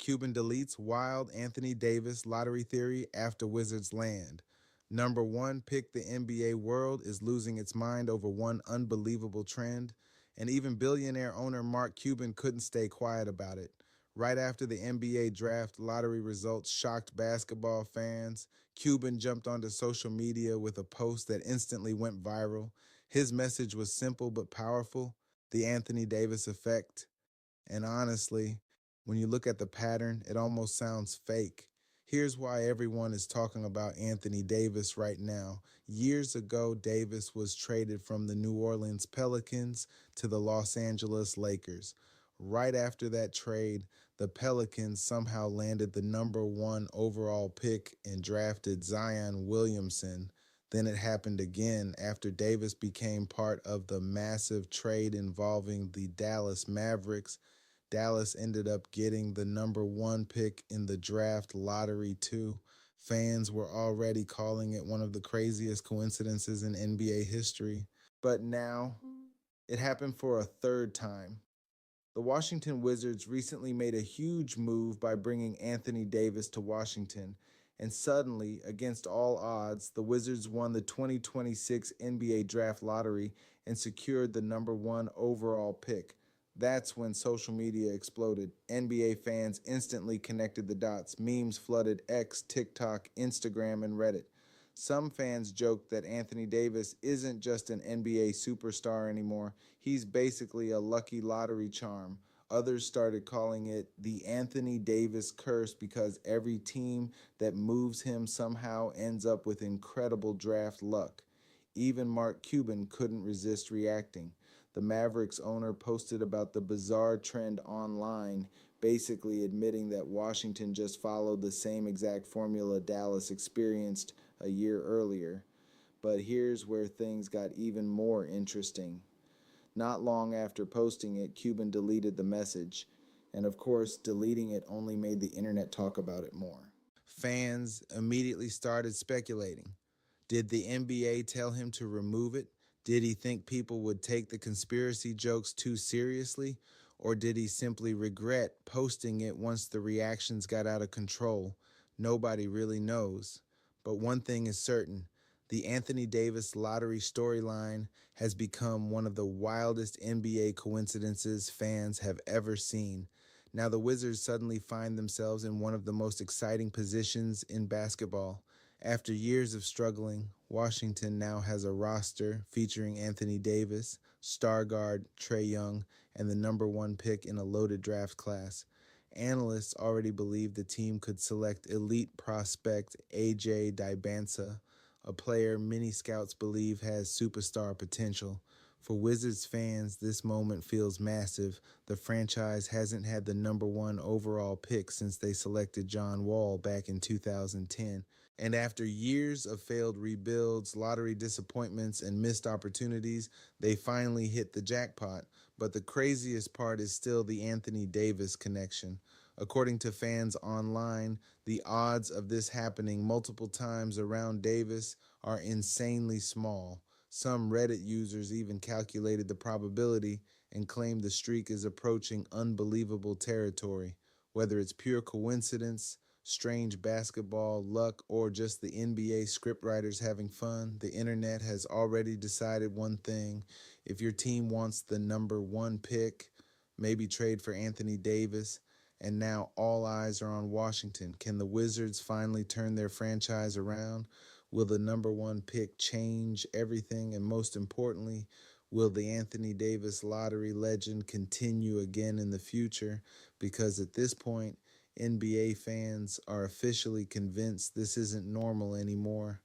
Cuban deletes wild Anthony Davis lottery theory after Wizards land. Number one pick the NBA world is losing its mind over one unbelievable trend, and even billionaire owner Mark Cuban couldn't stay quiet about it. Right after the NBA draft lottery results shocked basketball fans, Cuban jumped onto social media with a post that instantly went viral. His message was simple but powerful: the Anthony Davis effect. And honestly, when you look at the pattern, it almost sounds fake. Here's why everyone is talking about Anthony Davis right now. Years ago, Davis was traded from the New Orleans Pelicans to the Los Angeles Lakers. Right after that trade, the Pelicans somehow landed the number one overall pick and drafted Zion Williamson. Then it happened again after Davis became part of the massive trade involving the Dallas Mavericks. Dallas ended up getting the number one pick in the draft lottery, too. Fans were already calling it one of the craziest coincidences in NBA history. But now, it happened for a third time. The Washington Wizards recently made a huge move by bringing Anthony Davis to Washington, and suddenly, against all odds, the Wizards won the 2026 NBA Draft Lottery and secured the number one overall pick. That's when social media exploded. NBA fans instantly connected the dots. Memes flooded X, TikTok, Instagram, and Reddit. Some fans joked that Anthony Davis isn't just an NBA superstar anymore. He's basically a lucky lottery charm. Others started calling it the Anthony Davis curse because every team that moves him somehow ends up with incredible draft luck. Even Mark Cuban couldn't resist reacting. The Mavericks owner posted about the bizarre trend online, basically admitting that Washington just followed the same exact formula Dallas experienced a year earlier. But here's where things got even more interesting. Not long after posting it, Cuban deleted the message. And of course, deleting it only made the internet talk about it more. Fans immediately started speculating. Did the NBA tell him to remove it? Did he think people would take the conspiracy jokes too seriously? Or did he simply regret posting it once the reactions got out of control? Nobody really knows. But one thing is certain: the Anthony Davis lottery storyline has become one of the wildest NBA coincidences fans have ever seen. Now, the Wizards suddenly find themselves in one of the most exciting positions in basketball. After years of struggling, Washington now has a roster featuring Anthony Davis, star guard Trae Young, and the number one pick in a loaded draft class. Analysts already believe the team could select elite prospect AJ Dibansa, a player many scouts believe has superstar potential. For Wizards fans, this moment feels massive. The franchise hasn't had the number one overall pick since they selected John Wall back in 2010. And after years of failed rebuilds, lottery disappointments, and missed opportunities, they finally hit the jackpot. But the craziest part is still the Anthony Davis connection. According to fans online, the odds of this happening multiple times around Davis are insanely small. Some Reddit users even calculated the probability and claimed the streak is approaching unbelievable territory. Whether it's pure coincidence, strange basketball luck, or just the NBA scriptwriters having fun, the internet has already decided one thing: if your team wants the number one pick, maybe trade for Anthony Davis. And now all eyes are on Washington. Can the Wizards finally turn their franchise around? Will the number one pick change everything? And most importantly, will the Anthony Davis lottery legend continue again in the future? Because at this point, NBA fans are officially convinced this isn't normal anymore.